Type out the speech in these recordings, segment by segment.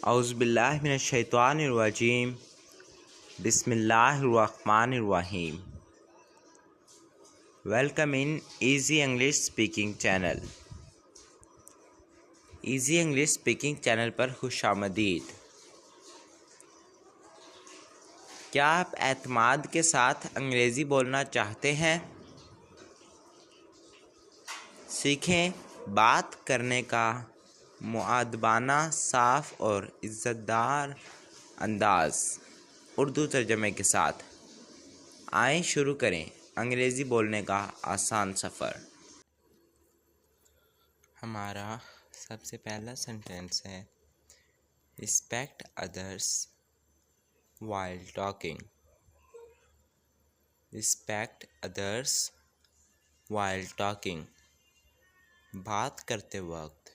औज़ुबिल्लाहि मिनश्शैतानिर्रजीम बिस्मिल्लाहिर्रहमानिर्रहीम। Welcome in easy English speaking channel. Easy English speaking channel पर खुशामदीद। क्या आप एतमाद के साथ अंग्रेज़ी बोलना चाहते हैं? सीखें बात करने का मुअद्दबाना, साफ और इज़्ज़तदार अंदाज़ उर्दू तर्जमे के साथ। आइए शुरू करें अंग्रेज़ी बोलने का आसान सफ़र। हमारा सबसे पहला सेंटेंस है respect others while talking. Respect others while talking. बात करते वक्त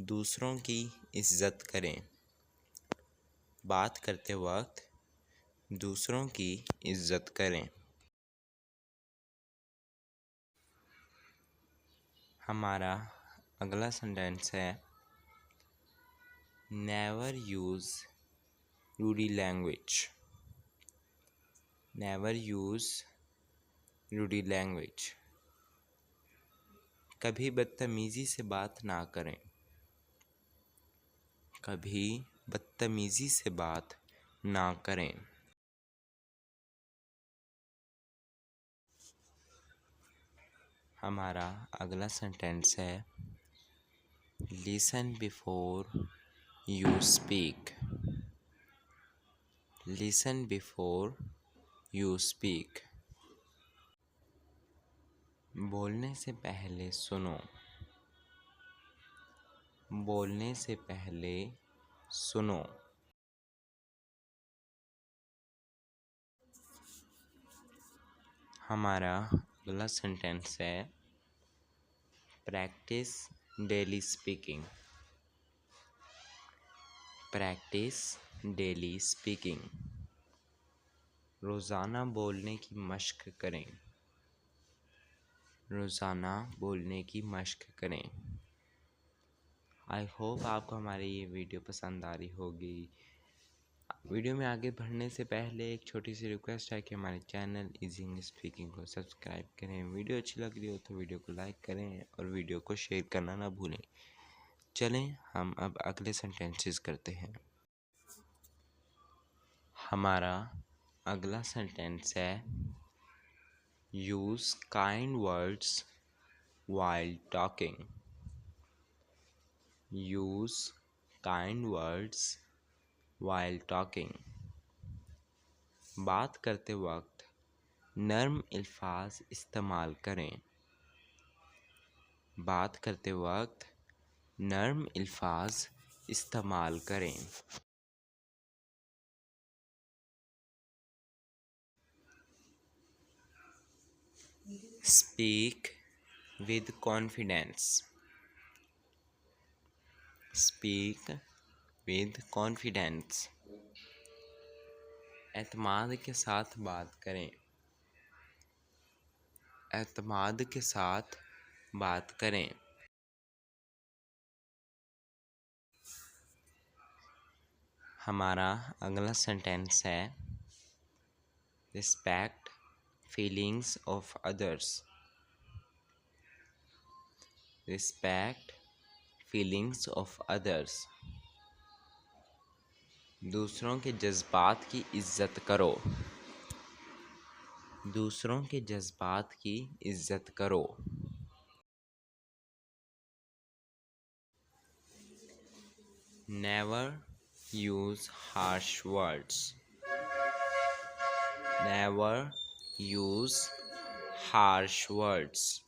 दूसरों की इज़्ज़त करें। बात करते वक्त दूसरों की इज़्ज़त करें। हमारा अगला सेंटेंस है never use rude language. Never use rude language. कभी बदतमीज़ी से बात ना करें। कभी बदतमीज़ी से बात ना करें। हमारा अगला सेंटेंस है listen before you speak. Listen before you speak. बोलने से पहले सुनो। बोलने से पहले सुनो। हमारा अगला सेंटेंस है practice daily speaking. Practice daily speaking. रोज़ाना बोलने की मश्क करें। रोज़ाना बोलने की मश्क करें। आई होप आपको हमारी ये वीडियो पसंद आ रही होगी। वीडियो में आगे बढ़ने से पहले एक छोटी सी रिक्वेस्ट है कि हमारे चैनल इजी इंग्लिश स्पीकिंग को सब्सक्राइब करें। वीडियो अच्छी लग रही हो तो वीडियो को लाइक करें और वीडियो को शेयर करना ना भूलें। चलें हम अब अगले सेंटेंसेस करते हैं। हमारा अगला सेंटेंस है use kind words while talking. Use kind words while talking. बात करते वक्त नर्म अल्फाज इस्तेमाल करें। बात करते वक्त नर्म अल्फाज इस्तेमाल करें। Speak with confidence. Speak with confidence. एतमाद के साथ बात करें। एतमाद के साथ बात करें। हमारा अगला सेंटेंस है respect feelings of others. Respect feelings of others. दूसरों के जज्बात की इज़्ज़त करो। दूसरों के जज्बात की इज़्ज़त करो। Never use harsh words. Never use harsh words.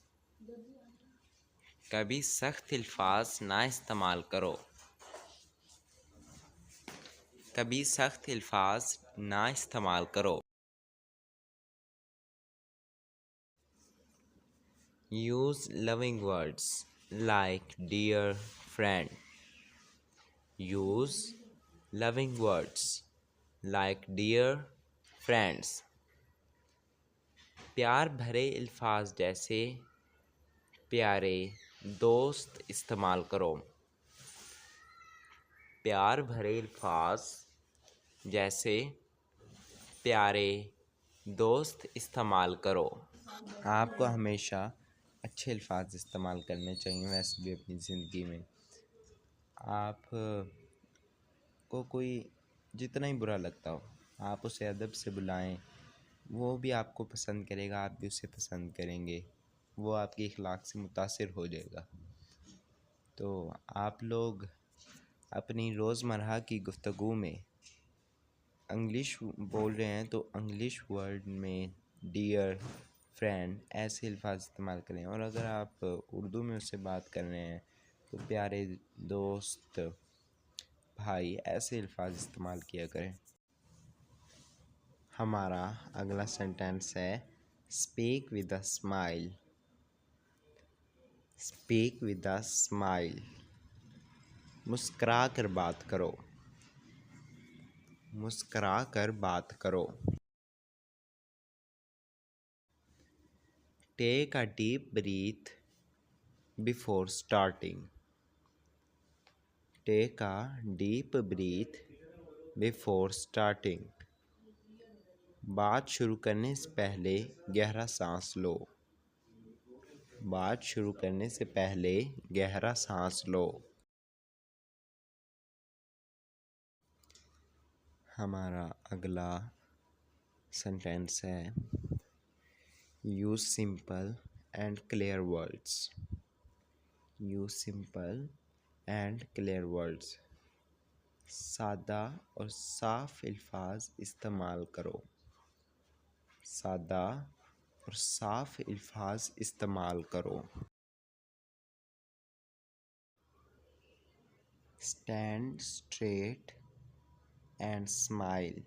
कभी सख्त अल्फाज ना इस्तेमाल करो। कभी सख्त अल्फाज ना इस्तेमाल करो। Use loving words like dear friend. Use loving words like dear friends. प्यार भरे अल्फाज जैसे प्यारे दोस्त इस्तेमाल करो। प्यार भरे अल्फाज जैसे प्यारे, दोस्त इस्तेमाल करो। आपको हमेशा अच्छे अल्फाज इस्तेमाल करने चाहिए वैसे भी अपनी ज़िंदगी में। आप को कोई जितना ही बुरा लगता हो, आप उसे अदब से बुलाएं, वो भी आपको पसंद करेगा, आप भी उसे पसंद करेंगे, वो आपकी अखलाक से मुतासिर हो जाएगा। तो आप लोग अपनी रोज़मर्रा की गुफ्तगू में इंग्लिश बोल रहे हैं तो इंग्लिश वर्ड में डियर, फ्रेंड ऐसे अल्फाज इस्तेमाल करें। और अगर आप उर्दू में उससे बात कर रहे हैं तो प्यारे, दोस्त, भाई ऐसे अल्फाज इस्तेमाल किया करें। हमारा अगला सेंटेंस है speak with a smile. Speak with a smile, मुस्करा कर बात करो। मुस्करा कर बात करो। Take a deep breath before starting. Take a deep breath before starting. बात शुरू करने से पहले गहरा सांस लो। बात शुरू करने से पहले गहरा सांस लो। हमारा अगला सेंटेंस है use simple and clear words. Use simple and clear words, सादा और साफ अल्फाज इस्तेमाल करो। सादा और साफ अल्फाज इस्तेमाल करो। Stand straight and smile.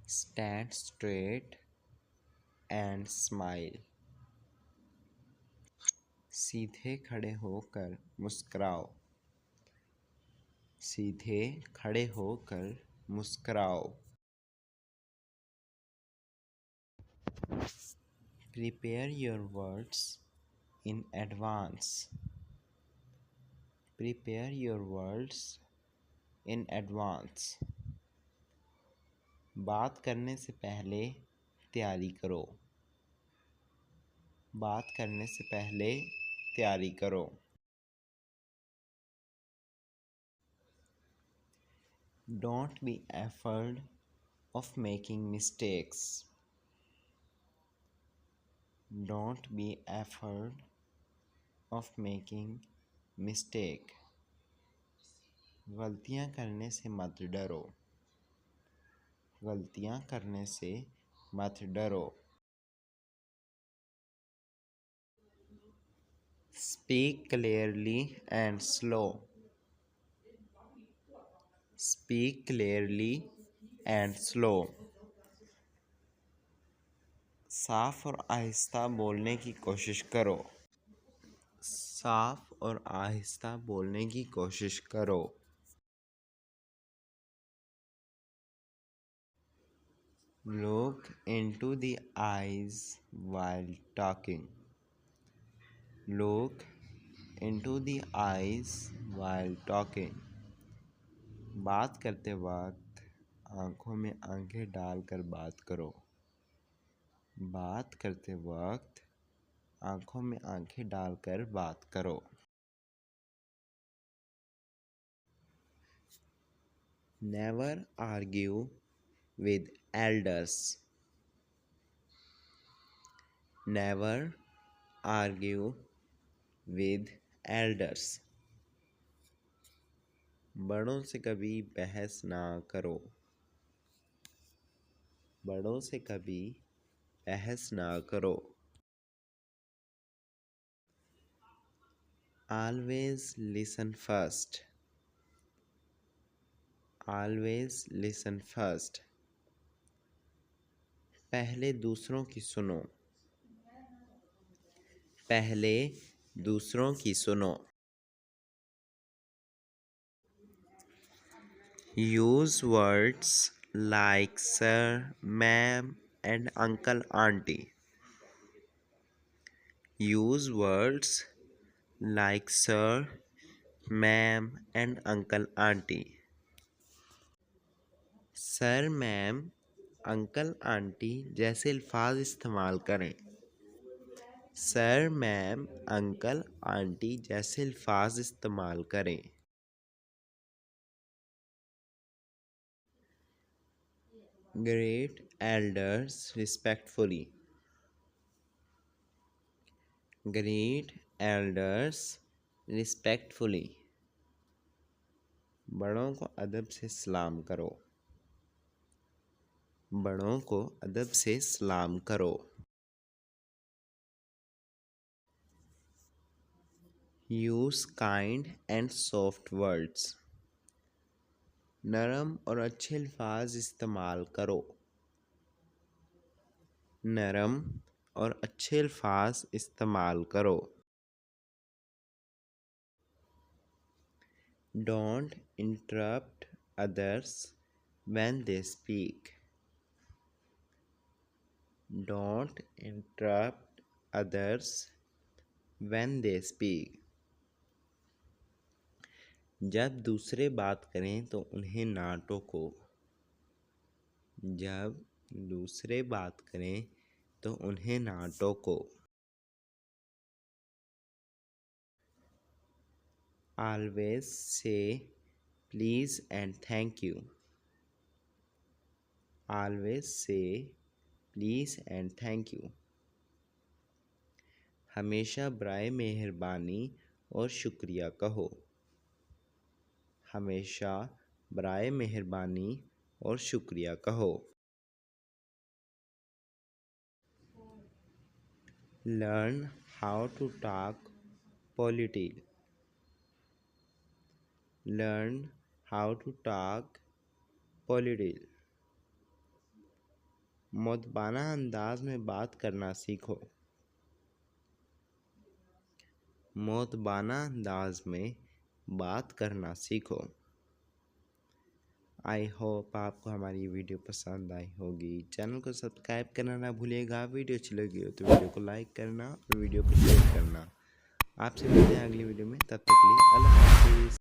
Stand straight and smile, सीधे खड़े होकर मुस्कुराओ। सीधे खड़े होकर मुस्कुराओ। Prepare your words in advance. Prepare your words in advance, बात करने से पहले तैयारी करो। बात करने से पहले तैयारी करो। Don't be afraid of making mistakes. Don't be afraid of making mistake. गलतियाँ करने से मत डरो। गलतियाँ करने से मत डरो। Speak clearly and slow. Speak clearly and slow. साफ और आहिस्ता बोलने की कोशिश करो। साफ और आहिस्ता बोलने की कोशिश करो। Look into the eyes while talking. Look into the eyes while talking. बात करते वक्त आंखों में आंखें डालकर बात करो। बात करते वक्त आंखों में आंखें डालकर बात करो। Never argue with elders. Never argue with elders. बड़ों से कभी बहस ना करो। बड़ों से कभी बहस ना करो। Always listen first. Always listen first. पहले दूसरों की सुनो। पहले दूसरों की सुनो। Use words like sir, ma'am, and uncle, auntie. Use words like sir, ma'am and uncle aunty. Sir, ma'am, uncle aunty जैसे अल्फाज इस्तेमाल करें। सर, मैम, अंकल आंटी जैसे अल्फाज इस्तेमाल करें। Great elders respectfully. Great elders respectfully. बड़ों को अदब से सलाम करो। बड़ों को अदब से सलाम करो। Use kind and soft words. नरम और अच्छे अल्फाज इस्तेमाल करो। नरम और अच्छे अल्फाज इस्तेमाल करो। Don't interrupt others when they speak. Don't interrupt others when they speak. जब दूसरे बात करें तो उन्हें ना टोको। जब दूसरे बात करें तो उन्हें ना टोको। Always say please and thank you. Always say please and thank you. हमेशा बराए मेहरबानी और शुक्रिया कहो। हमेशा बराए मेहरबानी और शुक्रिया कहो। Learn how to talk politely. Learn how to talk politely. मुद्दबाना अंदाज में बात करना सीखो। मुद्दबाना अंदाज में बात करना सीखो। आई होप आपको हमारी वीडियो पसंद आई होगी। चैनल को सब्सक्राइब करना ना भूलिएगा। वीडियो अच्छी लगी हो तो वीडियो को लाइक करना और वीडियो को शेयर करना। आपसे मिलते हैं अगली वीडियो में, तब तक के लिए अल्लाह हाफिज़।